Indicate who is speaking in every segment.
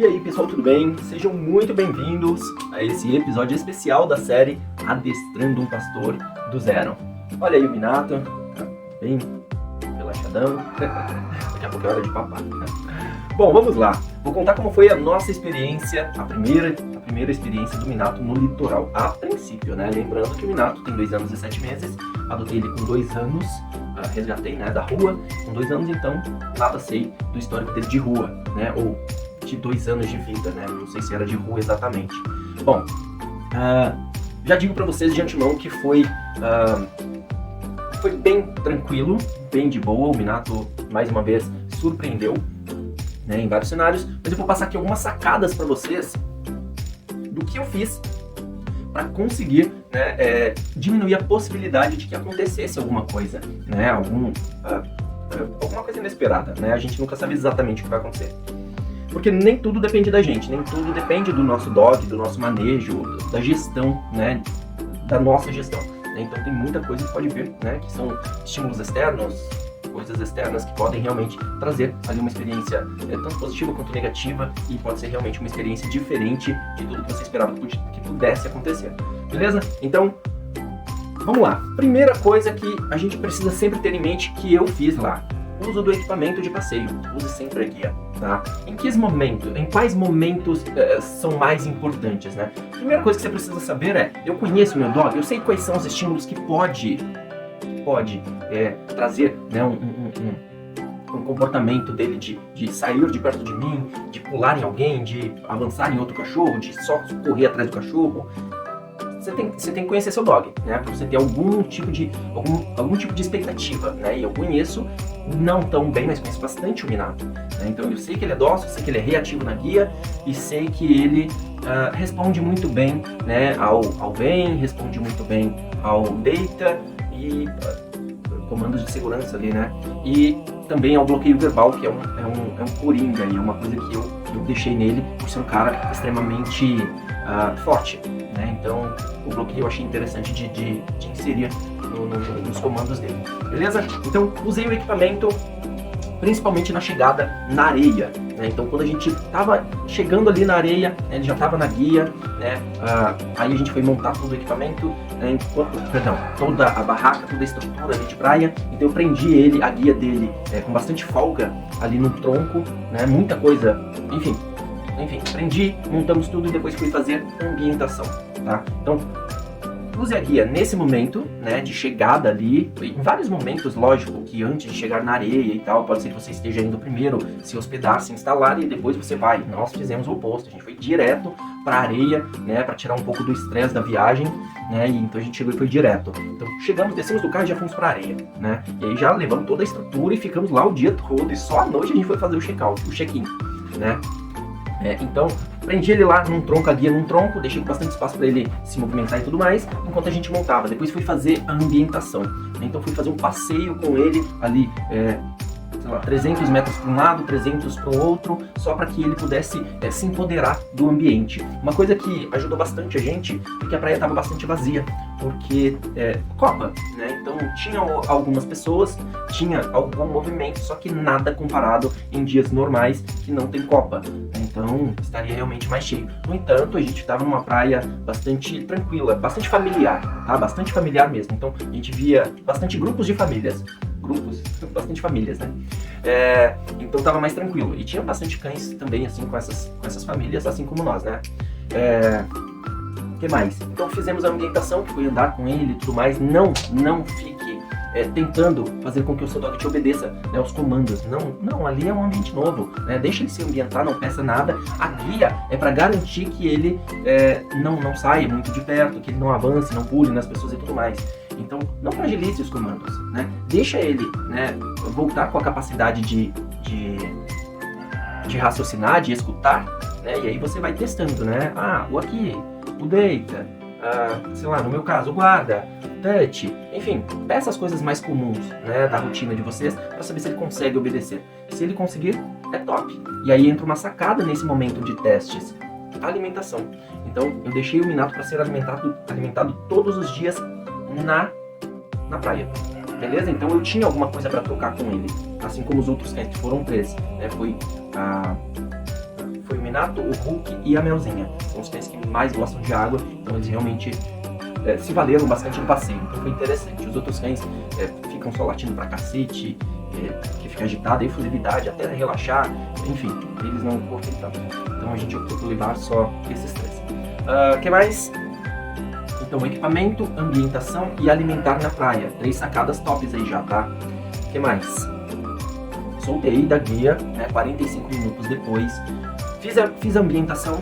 Speaker 1: E aí pessoal, tudo bem? Sejam muito bem-vindos a esse episódio especial da série Adestrando um Pastor do Zero. Olha aí o Minato, tá bem relaxadão, daqui a pouco é hora de papar. Bom, vamos lá, vou contar como foi a nossa experiência, a primeira experiência do Minato no litoral, a princípio, né? Lembrando que o Minato tem 2 anos e 7 meses, adotei ele com 2 anos, resgatei, né, da rua, com 2 anos, então nada sei do histórico dele de rua, né, ou de 2 anos de vida, né, não sei se era de rua exatamente. Bom, já digo pra vocês de antemão que foi bem tranquilo, bem de boa. O Minato, mais uma vez, surpreendeu, né, em vários cenários, mas eu vou passar aqui algumas sacadas pra vocês do que eu fiz para conseguir, né, diminuir a possibilidade de que acontecesse alguma coisa, né, alguma coisa inesperada, né, a gente nunca sabe exatamente o que vai acontecer. Porque nem tudo depende da gente, nem tudo depende do nosso dog, do nosso manejo, da gestão, né, da nossa gestão, né? Então tem muita coisa que pode vir, né, que são estímulos externos, coisas externas que podem realmente trazer ali uma experiência tanto positiva quanto negativa, e pode ser realmente uma experiência diferente de tudo que você esperava que pudesse acontecer, beleza? Então, vamos lá. Primeira coisa que a gente precisa sempre ter em mente, que eu fiz lá: uso do equipamento de passeio. Use sempre a guia, tá? Em quais momentos são mais importantes, né? Primeira coisa que você precisa saber é: eu conheço meu dog, eu sei quais são os estímulos que pode trazer, né, um comportamento dele de sair de perto de mim, de pular em alguém, de avançar em outro cachorro, de só correr atrás do cachorro. Você tem que conhecer seu dog, né, para você ter algum tipo de expectativa, né? E eu conheço, não tão bem, mas conheço bastante o Minato, né? Então eu sei que ele é dócil, sei que ele é reativo na guia, e sei que ele responde muito bem, né, ao vem, responde muito bem ao deita, e comandos de segurança ali, né? E também ao bloqueio verbal, que é um coringa, e é uma coisa que eu deixei nele por ser um cara extremamente forte, né? Então o bloqueio eu achei interessante de inserir nos comandos dele, beleza? Então usei o equipamento principalmente na chegada na areia, né? Então quando a gente estava chegando ali na areia, né, ele já estava na guia, né? Aí a gente foi montar todo o equipamento, né, toda a barraca, toda a estrutura ali de praia. Então eu prendi ele, a guia dele, com bastante folga ali no tronco, né? Muita coisa, enfim, prendi, montamos tudo e depois fui fazer ambientação, tá? Então use a guia nesse momento, né, de chegada ali, em vários momentos, lógico, que antes de chegar na areia e tal, pode ser que você esteja indo primeiro se hospedar, se instalar, e depois você vai. Nós fizemos o oposto, a gente foi direto pra areia, né, pra tirar um pouco do estresse da viagem, né, e então a gente chegou e foi direto. Então chegamos, descemos do carro e já fomos pra areia, né, e aí já levamos toda a estrutura e ficamos lá o dia todo, e só à noite a gente foi fazer o check-out, o check-in, né. Então, prendi ele lá num tronco, a guia num tronco, deixei com bastante espaço para ele se movimentar e tudo mais, enquanto a gente montava. Depois fui fazer a ambientação. Então fui fazer um passeio com ele ali, 300 metros para um lado, 300 para o outro, só para que ele pudesse se empoderar do ambiente. Uma coisa que ajudou bastante a gente, porque a praia estava bastante vazia, porque Copa, né? Então tinha algumas pessoas, tinha algum movimento, só que nada comparado em dias normais que não tem Copa. Então estaria realmente mais cheio. No entanto, a gente estava numa praia bastante tranquila, bastante familiar, tá? Bastante familiar mesmo. Então a gente via bastante grupos de famílias. Bastante famílias, né? Então tava mais tranquilo. E tinha bastante cães também, assim, com essas famílias, assim como nós, né? O que mais? Então fizemos a ambientação, que foi andar com ele e tudo mais. Não fique tentando fazer com que o seu dog te obedeça, né, os comandos. Não, ali é um ambiente novo, né? Deixa ele se ambientar, não peça nada. A guia é para garantir que ele não saia muito de perto, que ele não avance, não pule nas pessoas e tudo mais. Então, não fragilize os comandos, né? Deixa ele, né, voltar com a capacidade de raciocinar, de escutar, né? E aí você vai testando, né? O aqui, o deita, sei lá, no meu caso, o guarda, touch, enfim, peça as coisas mais comuns, né, da rotina de vocês, para saber se ele consegue obedecer. Se ele conseguir, é top. E aí entra uma sacada nesse momento de testes: a alimentação. Então, eu deixei o Minato para ser alimentado todos os dias na praia, beleza? Então eu tinha alguma coisa para trocar com ele, assim como os outros cães, que foram 3, né? Foi o Minato, o Hulk e a Melzinha. São os cães que mais gostam de água, então eles realmente se valeram bastante no passeio, então foi interessante. Os outros cães ficam só latindo pra cacete, que fica agitado, efusividade, até relaxar, enfim, eles não curtem tanto. Então a gente optou por levar só esses três. Que mais? Então, equipamento, ambientação e alimentar na praia. 3 sacadas tops aí já, tá? Que mais? Soltei da guia, né, 45 minutos depois. Fiz a ambientação.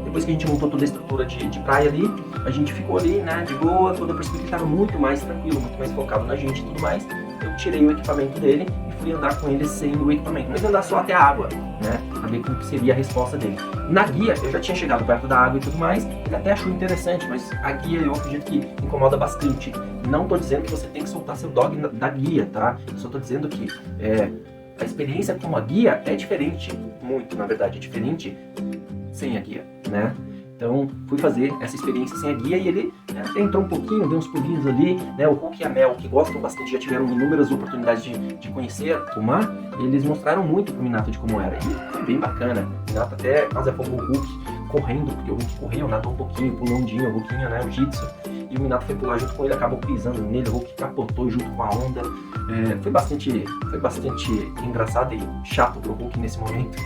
Speaker 1: Depois que a gente montou toda a estrutura de praia ali, a gente ficou ali, né, de boa. Quando eu percebi que ele estava muito mais tranquilo, muito mais focado na gente e tudo mais, eu tirei o equipamento dele e fui andar com ele sem o equipamento. Mas andar só até a água, né, pra ver como seria a resposta dele. Na guia, eu já tinha chegado perto da água e tudo mais, ele até achou interessante, mas a guia eu acredito que incomoda bastante. Não tô dizendo que você tem que soltar seu dog da guia, tá? Eu só tô dizendo que a experiência com a guia é diferente, muito, na verdade, é diferente sem a guia, né? Então, fui fazer essa experiência sem a guia e ele até entrou um pouquinho, deu uns pulinhos ali, né? O Hulk e a Mel, que gostam bastante, já tiveram inúmeras oportunidades de conhecer o mar, eles mostraram muito pro Minato de como era. E foi bem bacana. O Minato até quase afogou o Hulk correndo, porque o Hulk correu, nadou um pouquinho, pulou ondinho, o Hulkinho, né? O Jitsu. E o Minato foi pular junto com ele, acabou pisando nele, o Hulk capotou junto com a onda. Foi bastante engraçado e chato pro Hulk nesse momento.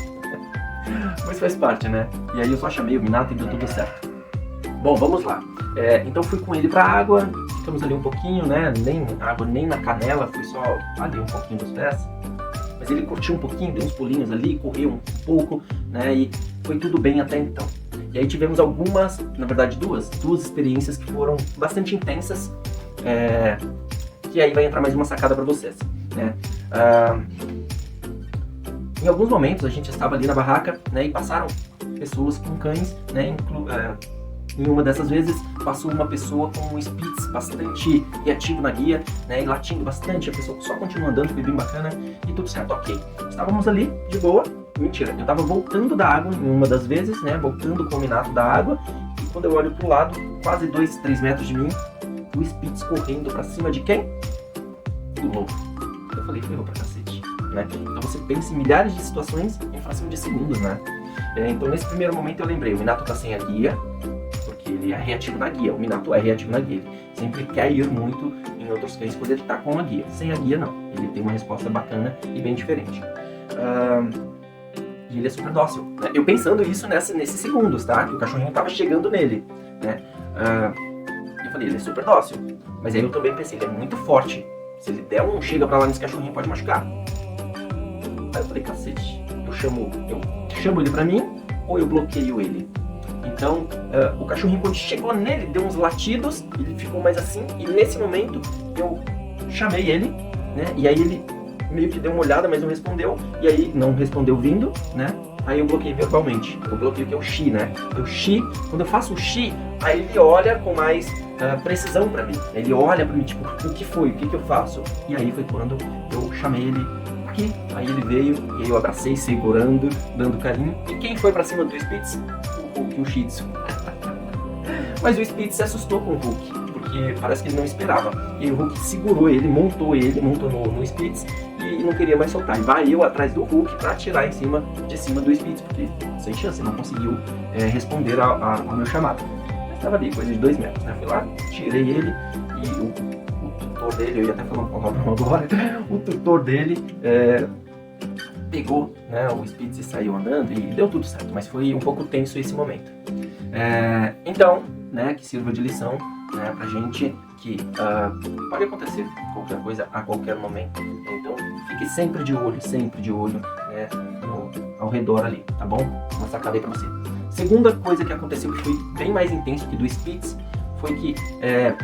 Speaker 1: Mas faz parte, né? E aí eu só chamei o Minato e deu tudo certo. Bom, vamos lá. Então fui com ele pra água, ficamos ali um pouquinho, né? Nem água, nem na canela, fui só ali um pouquinho dos pés. Mas ele curtiu um pouquinho, deu uns pulinhos ali, correu um pouco, né? E foi tudo bem até então. E aí tivemos algumas, na verdade duas experiências que foram bastante intensas. Que aí vai entrar mais uma sacada pra vocês, né? Em alguns momentos a gente estava ali na barraca, né, e passaram pessoas com cães, né, em uma dessas vezes passou uma pessoa com um Spitz bastante reativo na guia, né, e latindo bastante, a pessoa só continuou andando, foi bem bacana e tudo certo, ok. Estávamos ali, de boa, mentira, eu estava voltando da água em uma das vezes, né, voltando com o Minato da água, e quando eu olho pro lado, quase 2, 3 metros de mim, o Spitz correndo pra cima de quem? Do lobo. Eu falei, ferrou pra cacete. Né? Então você pensa em milhares de situações em fração de segundos, né? Então nesse primeiro momento eu lembrei, o Minato tá sem a guia, porque ele é reativo na guia, o Minato é reativo na guia, ele sempre quer ir muito em outros cães quando ele tá com a guia, sem a guia não, ele tem uma resposta bacana e bem diferente. E ele é super dócil, né? Eu pensando isso nesses segundos, tá? Que o cachorrinho tava chegando nele, né? Eu falei, ele é super dócil, mas aí eu também pensei, ele é muito forte, se ele der um chega pra lá nesse cachorrinho pode machucar. Aí eu falei, cacete, eu chamo ele pra mim ou eu bloqueio ele? Então, o cachorrinho quando chegou nele, deu uns latidos, ele ficou mais assim, e nesse momento eu chamei ele, né? E aí ele meio que deu uma olhada, mas não respondeu, e aí não respondeu vindo, né? Aí eu bloqueei verbalmente, eu bloqueio que é o Xi, né? O Xi, quando eu faço o Xi, aí ele olha com mais precisão pra mim, ele olha pra mim, tipo, o que foi, o que eu faço? E aí foi quando eu chamei ele aqui, aí ele veio, e aí eu abracei, segurando, dando carinho, e quem foi pra cima do Spitz? O Hulk, o Shih Tzu. Mas o Spitz se assustou com o Hulk, porque parece que ele não esperava, e aí o Hulk segurou ele, montou no Spitz, e não queria mais soltar, e vai eu atrás do Hulk pra atirar de cima do Spitz, porque sem chance, ele não conseguiu responder ao meu chamado. Mas estava ali, coisa de 2 metros, né? Fui lá, tirei ele, e o tutor dele, eu ia até falar uma palavra agora, o tutor dele pegou, né, o Spitz e saiu andando, e deu tudo certo, mas foi um pouco tenso esse momento. Então, né, que sirva de lição, né, pra gente que pode acontecer qualquer coisa a qualquer momento. Então, fique sempre de olho, né, ao redor ali, tá bom? Uma sacada aí pra você. Segunda coisa que aconteceu que foi bem mais intenso que do Spitz foi que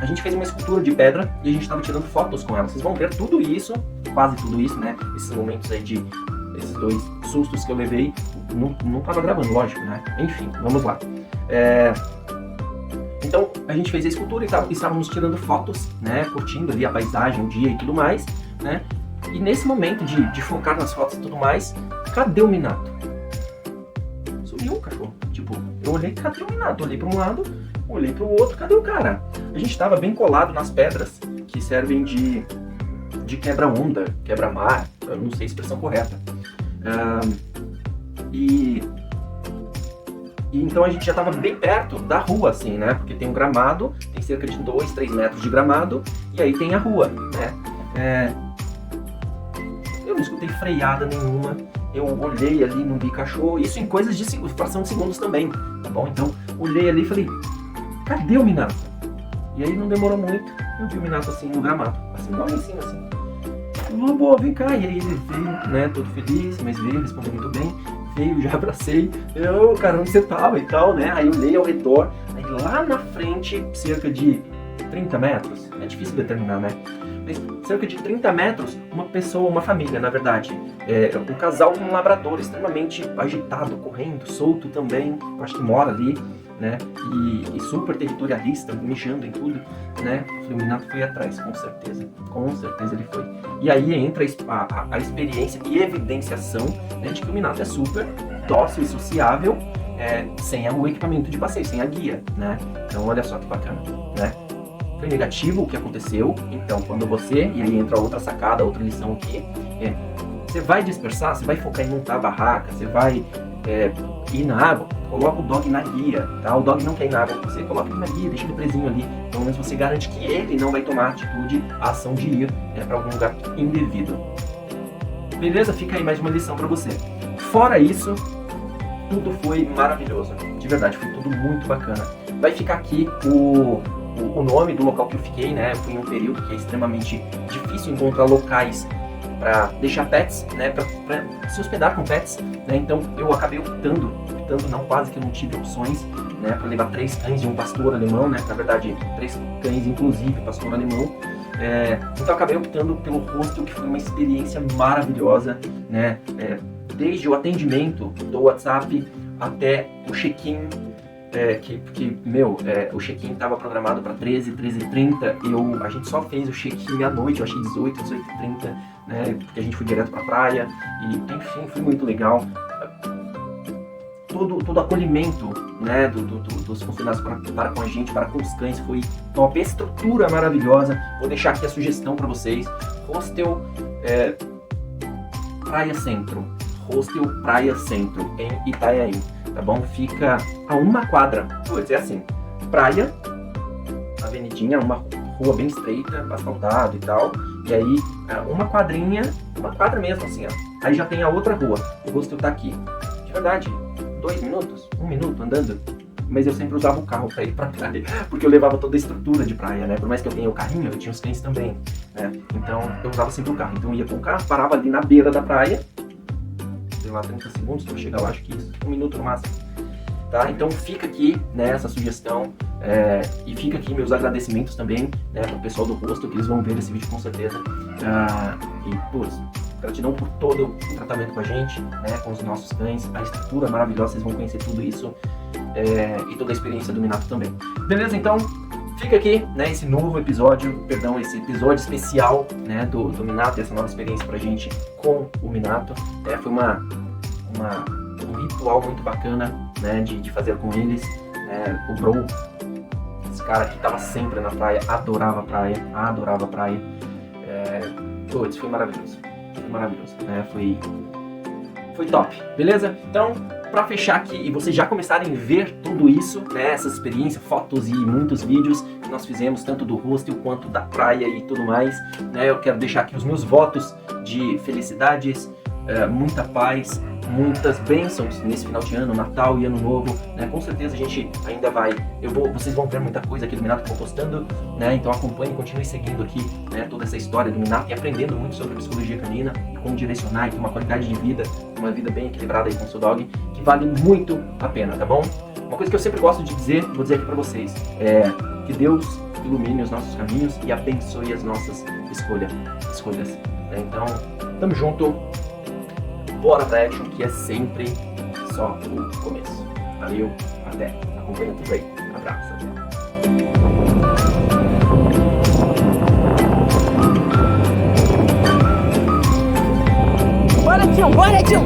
Speaker 1: a gente fez uma escultura de pedra e a gente estava tirando fotos com ela. Vocês vão ver tudo isso, quase tudo isso, né? Esses momentos aí esses 2 sustos que eu levei, não tava gravando, lógico, né? Enfim, vamos lá. Então, a gente fez a escultura e estávamos tirando fotos, né? Curtindo ali a paisagem, o dia e tudo mais, né? E nesse momento de focar nas fotos e tudo mais, cadê o Minato? Sumiu o cachorro. Tipo, eu olhei, cadê o Minato? Olhei para um lado, olhei para o outro, cadê o cara? A gente estava bem colado nas pedras que servem de quebra-onda, quebra-mar, eu não sei a expressão correta. E E então a gente já estava bem perto da rua, assim, né? Porque tem um gramado, tem cerca de 2, 3 metros de gramado, e aí tem a rua, né? Eu não escutei freada nenhuma, eu olhei ali, não vi cachorro, isso em coisas de fração de segundos também, tá bom? Então, olhei ali e falei, cadê o Minato? E aí não demorou muito, eu vi o Minato assim no gramado, assim, lá em cima, assim. Lobo, vem cá, e aí ele veio, né, todo feliz, mas veio, respondeu muito bem, veio, já abracei, cara, onde você tava e tal, né? Aí eu olhei ao redor, aí lá na frente, cerca de 30 metros, é difícil determinar, né? Mas cerca de 30 metros, uma pessoa, uma família, na verdade, um casal com um labrador extremamente agitado, correndo, solto também, eu acho que mora ali, né? E super territorialista, mijando em tudo, né? O Minato foi atrás, com certeza ele foi. E aí entra a experiência e evidenciação, né, de que o Minato é super dócil e sociável, sem o equipamento de passeio, sem a guia, né? Então olha só que bacana, né? Foi negativo o que aconteceu, então quando você, e aí entra outra sacada, outra lição aqui, você vai dispersar, você vai focar em montar a barraca, você vai ir na água, coloca o dog na guia, tá? O dog não quer ir na água, você coloca ele na guia, deixa ele presinho ali, pelo menos você garante que ele não vai tomar a ação de ir para algum lugar indevido. Beleza? Fica aí mais uma lição para você. Fora isso, tudo foi maravilhoso, de verdade, foi tudo muito bacana. Vai ficar aqui o nome do local que eu fiquei, né? Eu fui em um período que é extremamente difícil encontrar locais para deixar pets, né? Para se hospedar com pets, né? Então eu acabei optando não, quase que eu não tive opções, né? Para levar 3 cães e um pastor alemão, né? Na verdade, 3 cães inclusive pastor alemão. Então eu acabei optando pelo hostel, que foi uma experiência maravilhosa, né? Desde o atendimento do WhatsApp até o check-in. O check-in estava programado para 13h30, a gente só fez o check-in à noite, eu achei 18h30, né, porque a gente foi direto para a praia, e enfim, foi muito legal. Todo o acolhimento, né, dos funcionários para com a gente, para com os cães, foi top, estrutura maravilhosa. Vou deixar aqui a sugestão para vocês, hostel Praia Centro, em Itanhaém. Tá bom? Fica a 1 quadra, vou dizer assim, praia, avenidinha, uma rua bem estreita, asfaltado e tal, e aí uma quadra mesmo assim, ó. Aí já tem a outra rua, o hostel tá aqui. De verdade, 2 minutos, 1 minuto andando, mas eu sempre usava o carro para ir pra praia, porque eu levava toda a estrutura de praia, né? Por mais que eu tenha o carrinho, eu tinha os cães também, né? Então eu usava sempre o carro, então eu ia com o carro, parava ali na beira da praia, sei lá, 30 segundos para chegar lá, acho que isso, 1 minuto no máximo, tá? Então fica aqui, né, essa sugestão, e fica aqui meus agradecimentos também, né, pro pessoal do hostel, que eles vão ver esse vídeo com certeza, gratidão por todo o tratamento com a gente, né, com os nossos cães, a estrutura maravilhosa, vocês vão conhecer tudo isso, e toda a experiência do Minato também. Beleza? Então, fica aqui, né, esse episódio especial, né, do Minato, essa nova experiência pra gente com o Minato. Foi um ritual muito bacana, né, de fazer com eles. O Bro, esse cara que tava sempre na praia, adorava a praia. Foi maravilhoso, né, foi top, beleza? Então, para fechar aqui e vocês já começarem a ver tudo isso, né, essa experiência, fotos e muitos vídeos que nós fizemos, tanto do hostel quanto da praia e tudo mais, né, eu quero deixar aqui os meus votos de felicidades, muita paz, muitas bênçãos nesse final de ano, Natal e Ano Novo, né? Com certeza a gente ainda vocês vão ver muita coisa aqui do Minato que eu vou postando, né? Então acompanhe, continue seguindo aqui, né, toda essa história do Minato e aprendendo muito sobre a psicologia canina e como direcionar e ter uma qualidade de vida, uma vida bem equilibrada aí com o seu dog, que vale muito a pena, tá bom? Uma coisa que eu sempre gosto de dizer, vou dizer aqui pra vocês, que Deus ilumine os nossos caminhos e abençoe as nossas escolhas, né? Então, tamo junto. Bora pra action, que é sempre só o começo. Valeu, até. Acompanha tudo aí. Abraço.
Speaker 2: Bora, tio!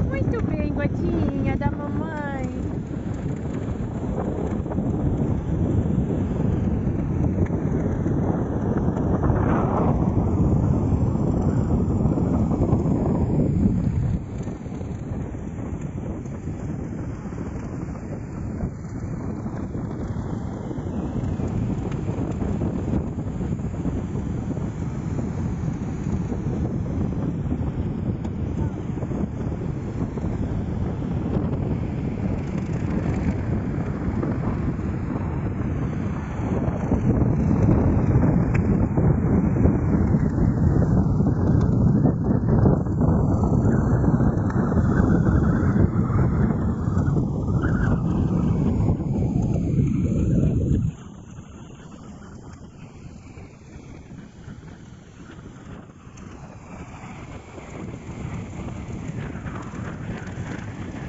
Speaker 2: Muito bem, gotinha da mamãe.